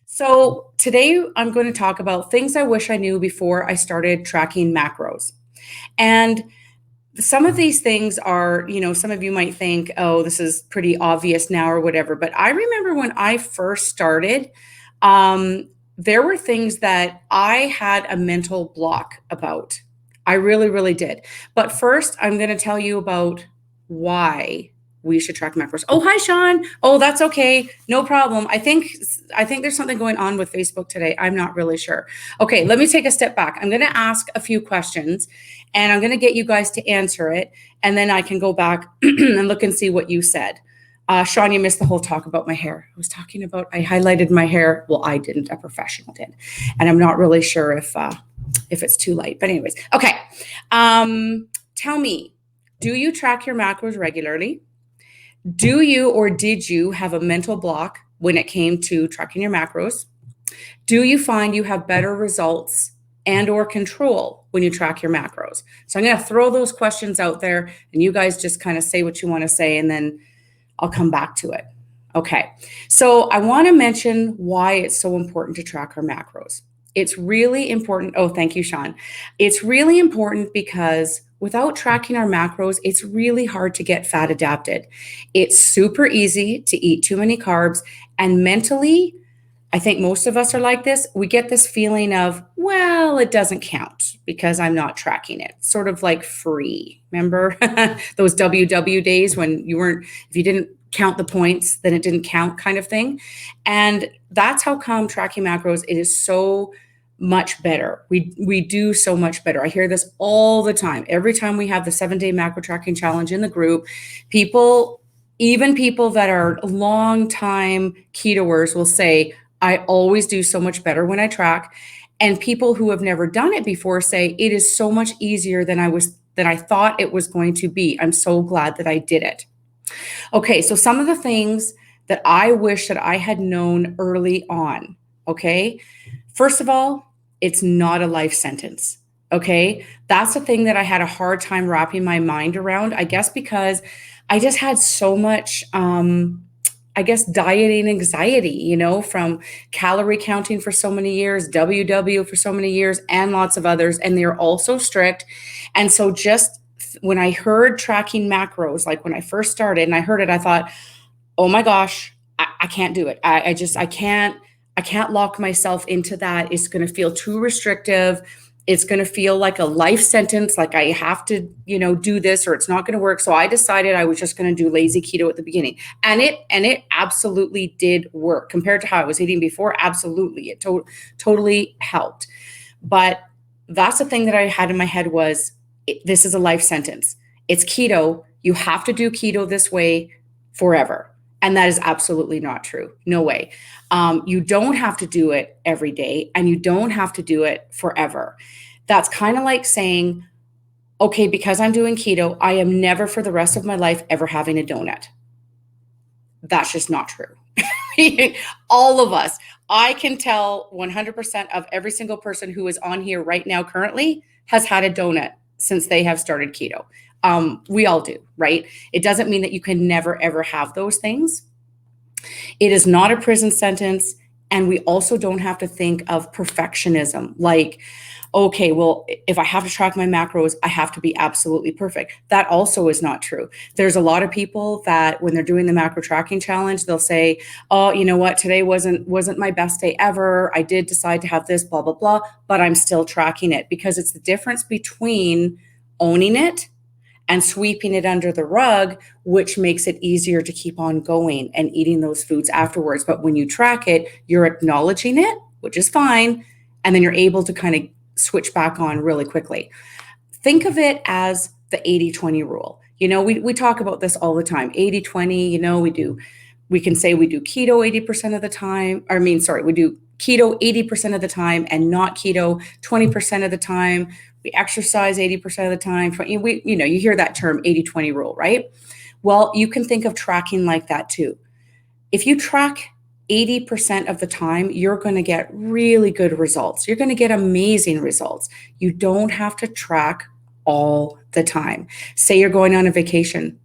So today I'm going to talk about things I wish I knew before I started tracking macros. And some of these things are, some of you might think, oh, this is pretty obvious now or whatever. But I remember when I first started, there were things that I had a mental block about. I really, really did. But first, I'm going to tell you about why we should track macros. Oh, hi, Sean. Oh, that's okay. No problem. I think there's something going on with Facebook today. I'm not really sure. Okay, let me take a step back. I'm going to ask a few questions and I'm going to get you guys to answer it. And then I can go back and look and see what you said. Sean, you missed the whole talk about my hair. I highlighted my hair. Well, I didn't, a professional did. And I'm not really sure if it's too late. But anyways, okay. Tell me, do you track your macros regularly? Do you or did you have a mental block when it came to tracking your macros? Do you find you have better results and or control when you track your macros? So I'm going to throw those questions out there and you guys just kind of say what you want to say and then I'll come back to it. Okay. So I want to mention why it's so important to track our macros. It's really important. Oh, thank you, Sean. It's really important because without tracking our macros, it's really hard to get fat adapted. It's super easy to eat too many carbs. And mentally, I think most of us are like this. We get this feeling of, well, it doesn't count because I'm not tracking it. Sort of like free. Remember those WW days when if you didn't count the points, then it didn't count kind of thing. And that's how come tracking macros, it is so much better. We do so much better. I hear this all the time. Every time we have the 7-day macro tracking challenge in the group, even people that are long time ketoers will say, I always do so much better when I track. And people who have never done it before say it is so much easier than I thought it was going to be. I'm so glad that I did it. Okay, so some of the things that I wish that I had known early on. Okay. First of all, it's not a life sentence. Okay. That's the thing that I had a hard time wrapping my mind around, I guess, because I just had so much, dieting anxiety, from calorie counting for so many years, WW for so many years, and lots of others. And they're all so strict. And so just when I heard tracking macros, like when I first started and I heard it, I thought, oh my gosh, I can't do it. I can't lock myself into that. It's going to feel too restrictive. It's going to feel like a life sentence, like I have to, do this or it's not going to work. So I decided I was just going to do lazy keto at the beginning. And it absolutely did work compared to how I was eating before. Absolutely. It totally helped. But that's the thing that I had in my head was this is a life sentence. It's keto. You have to do keto this way forever. And that is absolutely not true. No way. You don't have to do it every day and you don't have to do it forever. That's kind of like saying, okay, because I'm doing keto, I am never for the rest of my life ever having a donut. That's just not true. All of us, I can tell 100% of every single person who is on here right now currently has had a donut since they have started keto. We all do, right? It doesn't mean that you can never, ever have those things. It is not a prison sentence. And we also don't have to think of perfectionism. Like, okay, well, if I have to track my macros, I have to be absolutely perfect. That also is not true. There's a lot of people that when they're doing the macro tracking challenge, they'll say, oh, you know what? Today wasn't my best day ever. I did decide to have this, blah, blah, blah, but I'm still tracking it because it's the difference between owning it and sweeping it under the rug, which makes it easier to keep on going and eating those foods afterwards. But when you track it, you're acknowledging it, which is fine. And then you're able to kind of switch back on really quickly. Think of it as the 80-20 rule. We talk about this all the time. 80-20, we can say we do keto 80% of the time. We do keto 80% of the time and not keto 20% of the time. We exercise 80% of the time. You hear that term 80-20 rule, right? Well, you can think of tracking like that too. If you track 80% of the time, you're going to get really good results. You're going to get amazing results. You don't have to track all the time. Say you're going on a vacation.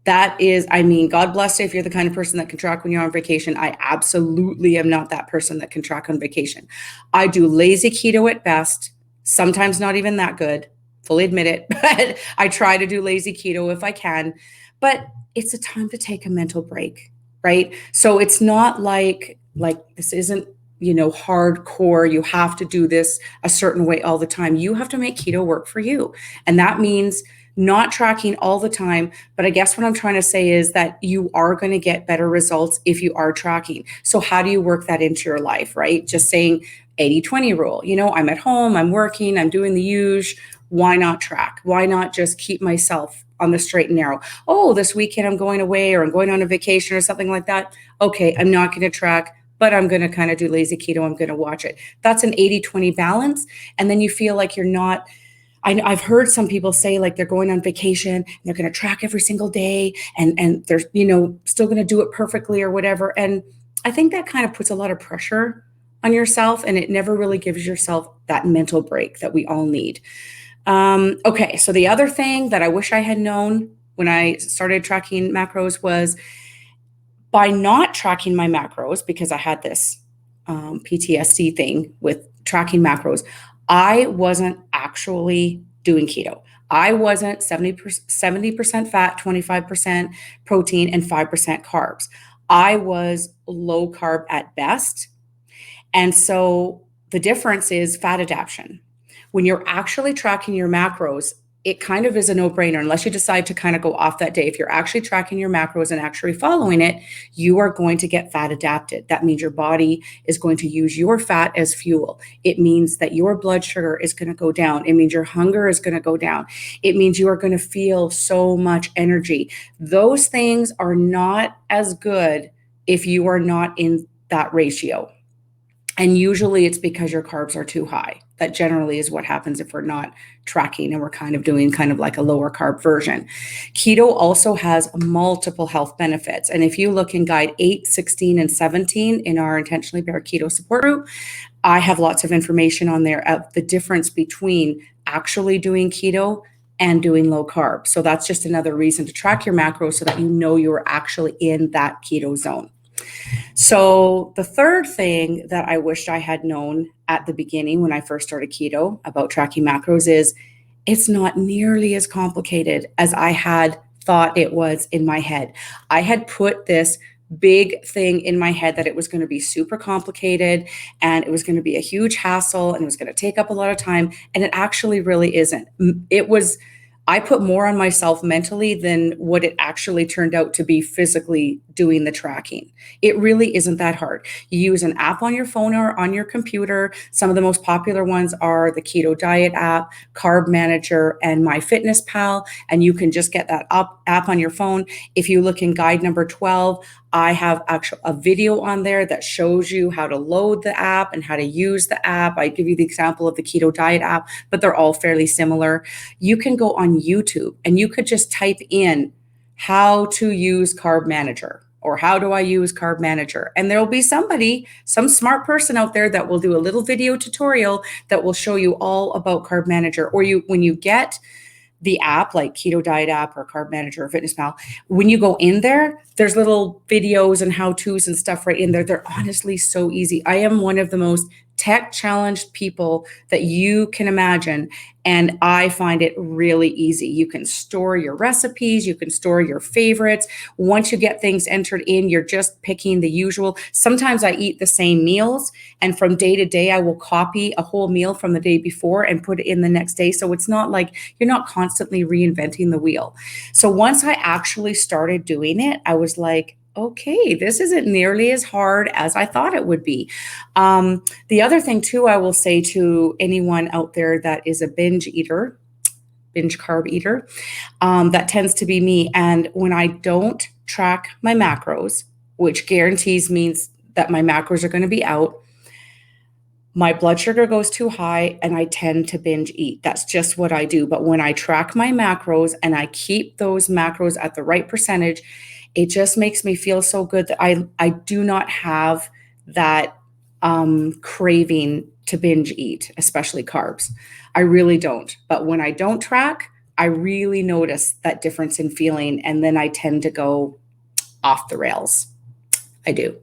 That is, I mean, God bless you if you're the kind of person that can track when you're on vacation. I absolutely am not that person that can track on vacation. I do lazy keto at best, sometimes not even that good, fully admit it, but I try to do lazy keto if I can. But it's a time to take a mental break, right? So it's not like this isn't, hardcore. You have to do this a certain way all the time. You have to make keto work for you. And that means not tracking all the time. But I guess what I'm trying to say is that you are going to get better results if you are tracking. So how do you work that into your life, right? Just saying 80-20 rule. I'm at home, I'm working, I'm doing the usual. Why not track? Why not just keep myself on the straight and narrow? Oh, this weekend I'm going away or I'm going on a vacation or something like that. Okay, I'm not going to track, but I'm going to kind of do lazy keto. I'm going to watch it. That's an 80-20 balance. And then you feel like you're not. I've heard some people say like they're going on vacation and they're going to track every single day and they're, still going to do it perfectly or whatever. And I think that kind of puts a lot of pressure on yourself and it never really gives yourself that mental break that we all need. Okay, so the other thing that I wish I had known when I started tracking macros was by not tracking my macros, because I had this PTSD thing with tracking macros, I wasn't actually doing keto. I wasn't 70% fat, 25% protein, and 5% carbs. I was low carb at best. And so the difference is fat adaptation. When you're actually tracking your macros, it kind of is a no-brainer unless you decide to kind of go off that day. If you're actually tracking your macros and actually following it, you are going to get fat adapted. That means your body is going to use your fat as fuel. It means that your blood sugar is going to go down. It means your hunger is going to go down. It means you are going to feel so much energy. Those things are not as good if you are not in that ratio. And usually it's because your carbs are too high. That generally is what happens if we're not tracking and we're kind of doing kind of like a lower carb version. Keto also has multiple health benefits. And if you look in guide 8, 16, and 17 in our Intentionally Bare Keto support group, I have lots of information on there of the difference between actually doing keto and doing low carb. So that's just another reason to track your macros so that you know you're actually in that keto zone. So the third thing that I wished I had known at the beginning when I first started keto about tracking macros is it's not nearly as complicated as I had thought it was in my head. I had put this big thing in my head that it was going to be super complicated and it was going to be a huge hassle and it was going to take up a lot of time. And it actually really isn't. I put more on myself mentally than what it actually turned out to be physically doing the tracking. It really isn't that hard. You use an app on your phone or on your computer. Some of the most popular ones are the Keto Diet app, Carb Manager, and MyFitnessPal, and you can just get that app on your phone. If you look in guide number 12, I have a video on there that shows you how to load the app and how to use the app. I give you the example of the Keto Diet app, but they're all fairly similar. You can go on YouTube and you could just type in how to use Carb Manager or how do I use Carb Manager? And there'll be some smart person out there that will do a little video tutorial that will show you all about Carb Manager. Or when you get the app like Keto Diet app or Carb Manager or FitnessPal, when you go in there, there's little videos and how-tos and stuff right in there. They're honestly so easy. I am one of the most tech challenged people that you can imagine. And I find it really easy. You can store your recipes, you can store your favorites. Once you get things entered in, you're just picking the usual. Sometimes I eat the same meals, and from day to day, I will copy a whole meal from the day before and put it in the next day. So it's not like you're not constantly reinventing the wheel. So once I actually started doing it, I was like, okay, this isn't nearly as hard as I thought it would be. The other thing too, I will say to anyone out there that is a binge carb eater, that tends to be me. And when I don't track my macros, which guarantees means that my macros are going to be out, my blood sugar goes too high and I tend to binge eat. That's just what I do. But when I track my macros and I keep those macros at the right percentage, it just makes me feel so good that I do not have that craving to binge eat, especially carbs. I really don't. But when I don't track, I really notice that difference in feeling, and then I tend to go off the rails. I do.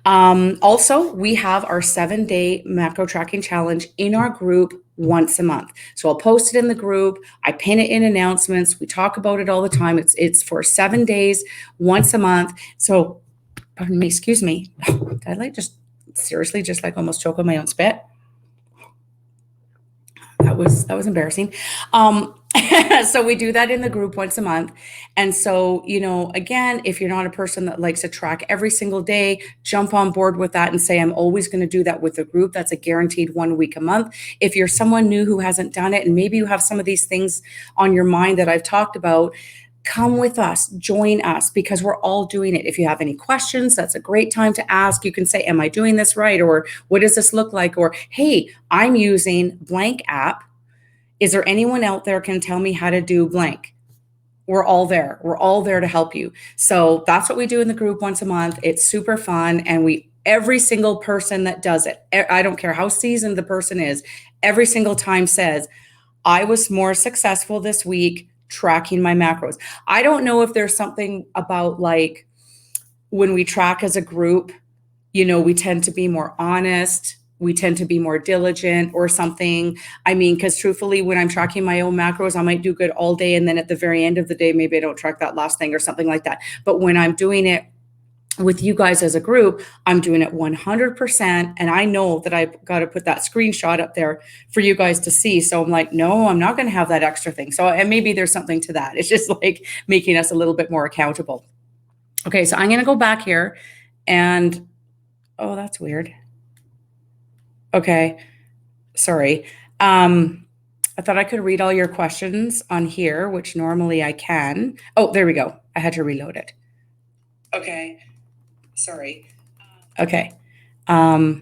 Also, we have our 7-day macro tracking challenge in our group once a month. So I'll post it in the group. I pin it in announcements. We talk about it all the time. It's for 7 days, once a month. So, pardon me, excuse me. Did I just seriously just almost choke on my own spit? That was embarrassing. So we do that in the group once a month. And so, again, if you're not a person that likes to track every single day, jump on board with that and say, I'm always going to do that with the group. That's a guaranteed 1 week a month. If you're someone new who hasn't done it, and maybe you have some of these things on your mind that I've talked about, come with us, join us, because we're all doing it. If you have any questions, that's a great time to ask. You can say, am I doing this right? Or what does this look like? Or, hey, I'm using blank app. Is there anyone out there can tell me how to do blank? We're all there. We're all there to help you. So that's what we do in the group once a month. It's super fun. And every single person that does it, I don't care how seasoned the person is, every single time says, I was more successful this week tracking my macros. I don't know if there's something about when we track as a group, we tend to be more honest. We tend to be more diligent or something. I mean, because truthfully, when I'm tracking my own macros, I might do good all day. And then at the very end of the day, maybe I don't track that last thing or something like that. But when I'm doing it with you guys as a group, I'm doing it 100%. And I know that I've got to put that screenshot up there for you guys to see. So I'm like, no, I'm not going to have that extra thing. So, and maybe there's something to that. It's just making us a little bit more accountable. Okay, so I'm going to go back here and, oh, that's weird. Okay, sorry. I thought I could read all your questions on here, which normally I can. Oh, there we go. I had to reload it. Okay, sorry. Okay. I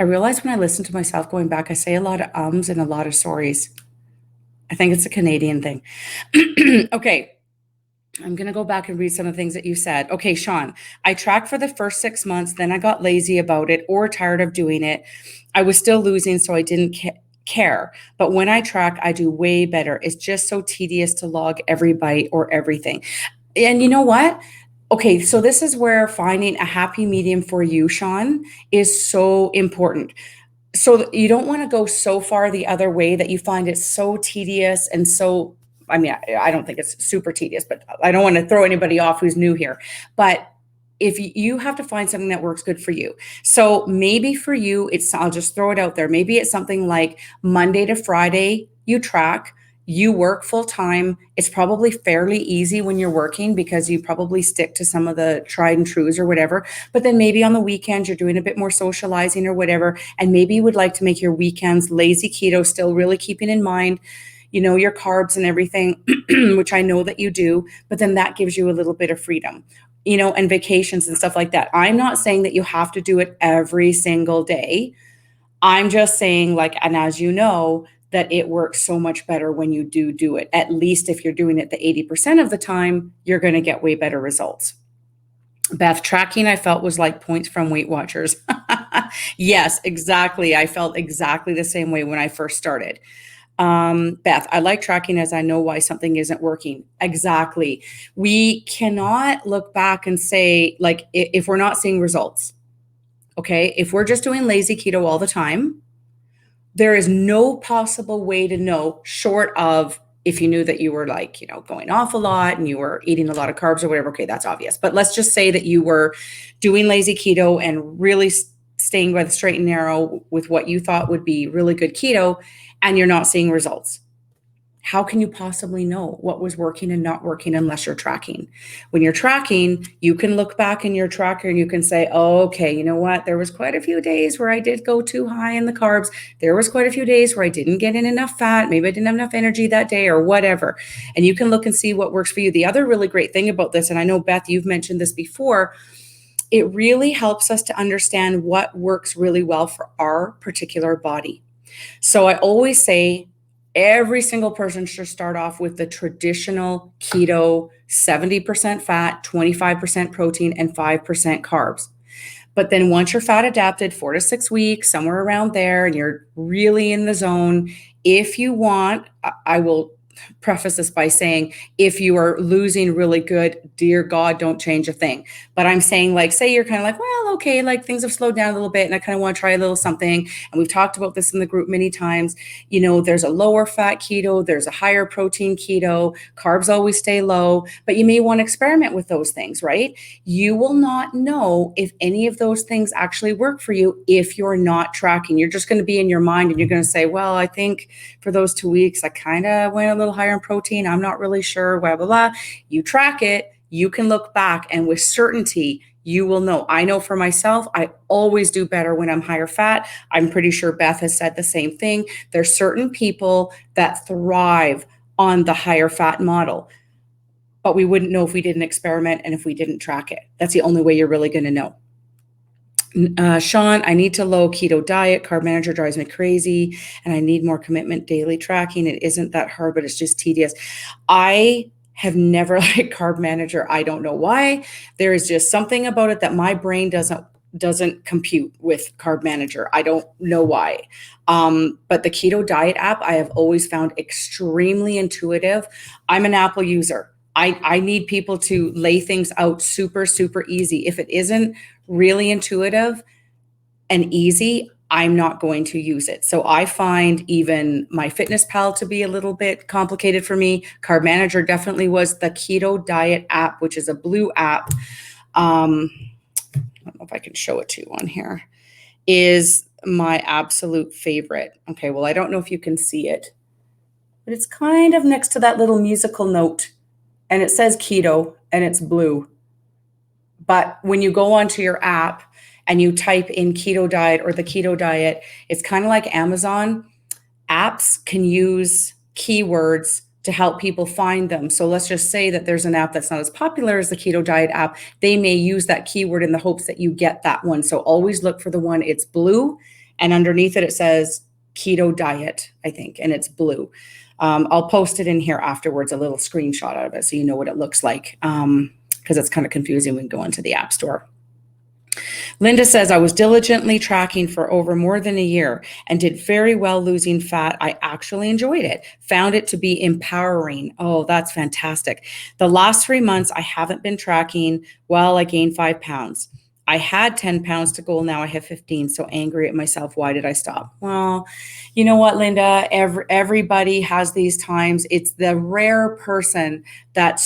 realize when I listen to myself going back, I say a lot of ums and a lot of sorries. I think it's a Canadian thing. Okay. I'm going to go back and read some of the things that you said. Okay, Sean, I tracked for the first 6 months, then I got lazy about it or tired of doing it. I was still losing, so I didn't care. But when I track, I do way better. It's just so tedious to log every bite or everything. And you know what? Okay, so this is where finding a happy medium for you, Sean, is so important. So you don't want to go so far the other way that you find it so tedious and so, I mean, I don't think it's super tedious, but I don't want to throw anybody off who's new here. But if you have to find something that works good for you. So maybe for you, I'll just throw it out there. Maybe it's something like Monday to Friday, you track, you work full time. It's probably fairly easy when you're working because you probably stick to some of the tried and trues or whatever. But then maybe on the weekends, you're doing a bit more socializing or whatever. And maybe you would like to make your weekends lazy keto, still really keeping in mind, your carbs and everything, which I know that you do, but then that gives you a little bit of freedom, and vacations and stuff like that. I'm not saying that you have to do it every single day. I'm just saying, and as you know, that it works so much better when you do it. At least if you're doing it the 80% of the time, you're going to get way better results. Beth, tracking I felt was like points from Weight Watchers. Yes, exactly. I felt exactly the same way when I first started. Beth, I like tracking as I know why something isn't working. Exactly. We cannot look back and say, if we're not seeing results, okay, if we're just doing lazy keto all the time, there is no possible way to know short of if you knew that you were going off a lot and you were eating a lot of carbs or whatever. Okay, that's obvious. But let's just say that you were doing lazy keto and really staying by the straight and narrow with what you thought would be really good keto, and you're not seeing results. How can you possibly know what was working and not working unless you're tracking? When you're tracking, you can look back in your tracker and you can say, oh, okay, you know what? There was quite a few days where I did go too high in the carbs. There was quite a few days where I didn't get in enough fat. Maybe I didn't have enough energy that day or whatever. And you can look and see what works for you. The other really great thing about this, and I know, Beth, you've mentioned this before, it really helps us to understand what works really well for our particular body. So I always say, every single person should start off with the traditional keto, 70% fat, 25% protein, and 5% carbs. But then once you're fat adapted, 4 to 6 weeks, somewhere around there, and you're really in the zone, if you want, I will preface this by saying, if you are losing really good, dear God, don't change a thing. But I'm saying, like, say you're kind of like, well, okay, like things have slowed down a little bit and I kind of want to try a little something. And we've talked about this in the group many times. You know, there's a lower fat keto, there's a higher protein keto, carbs always stay low, but you may want to experiment with those things, right? You will not know if any of those things actually work for you if you're not tracking. You're just going to be in your mind and you're going to say, well, I think for those 2 weeks, I kind of went a little higher in protein. I'm not really sure, blah, blah, blah. You track it, you can look back, and with certainty, you will know. I know for myself, I always do better when I'm higher fat. I'm pretty sure Beth has said the same thing. There's certain people that thrive on the higher fat model, but we wouldn't know if we didn't experiment and if we didn't track it. That's the only way you're really going to know. Sean, I need to low keto diet. Carb Manager drives me crazy, and I need more commitment, daily tracking. It isn't that hard, but it's just tedious. I have never liked Carb Manager. I don't know why. There is just something about it that my brain doesn't compute with Carb Manager. I don't know why. But the Keto Diet app I have always found extremely intuitive. I'm an Apple user. I need people to lay things out super, super easy. If it isn't really intuitive and easy, I'm not going to use it. So I find even my MyFitnessPal to be a little bit complicated for me. Carb Manager definitely was. The Keto Diet app, which is a blue app. I don't know if I can show it to you on here, is my absolute favorite. Okay, well, I don't know if you can see it, but it's kind of next to that little musical note. And it says keto and it's blue. But when you go onto your app and you type in keto diet or the keto diet, it's kind of like Amazon. Apps can use keywords to help people find them. So let's just say that there's an app that's not as popular as the keto diet app. They may use that keyword in the hopes that you get that one. So always look for the one, it's blue, and underneath it, it says keto diet, I think, and it's blue. I'll post it in here afterwards, a little screenshot of it so you know what it looks like, because it's kind of confusing when you go into the App Store. Linda says, I was diligently tracking for over more than a year and did very well losing fat. I actually enjoyed it, found it to be empowering. Oh, that's fantastic. The last 3 months, I haven't been tracking. Well, I gained 5 pounds. I had 10 pounds to goal. Now I have 15. So angry at myself. Why did I stop? Well, you know what, Linda? Everybody has these times. It's the rare person that